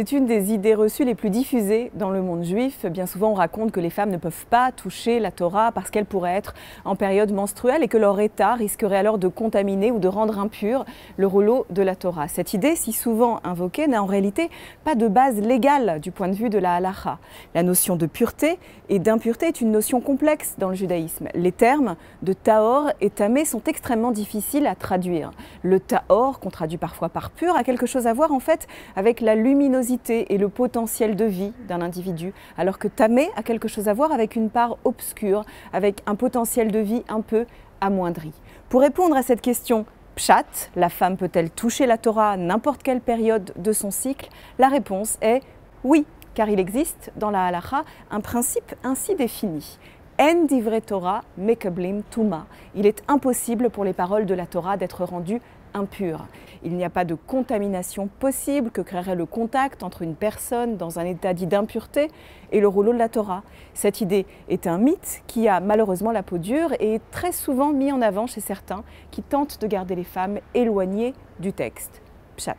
C'est une des idées reçues les plus diffusées dans le monde juif. Bien souvent, on raconte que les femmes ne peuvent pas toucher la Torah parce qu'elles pourraient être en période menstruelle et que leur état risquerait alors de contaminer ou de rendre impur le rouleau de la Torah. Cette idée, si souvent invoquée, n'a en réalité pas de base légale du point de vue de la halacha. La notion de pureté et d'impureté est une notion complexe dans le judaïsme. Les termes de tahor et tamé sont extrêmement difficiles à traduire. Le tahor, qu'on traduit parfois par pur, a quelque chose à voir en fait avec la luminosité et le potentiel de vie d'un individu, alors que tamé a quelque chose à voir avec une part obscure, avec un potentiel de vie un peu amoindri. Pour répondre à cette question, pshat, la femme peut-elle toucher la Torah à n'importe quelle période de son cycle? La réponse est oui, car il existe dans la halacha un principe ainsi défini. En divrei Torah mekablim tuma. Il est impossible pour les paroles de la Torah d'être rendues impures. Il n'y a pas de contamination possible que créerait le contact entre une personne dans un état dit d'impureté et le rouleau de la Torah. Cette idée est un mythe qui a malheureusement la peau dure et est très souvent mis en avant chez certains qui tentent de garder les femmes éloignées du texte. Pshat.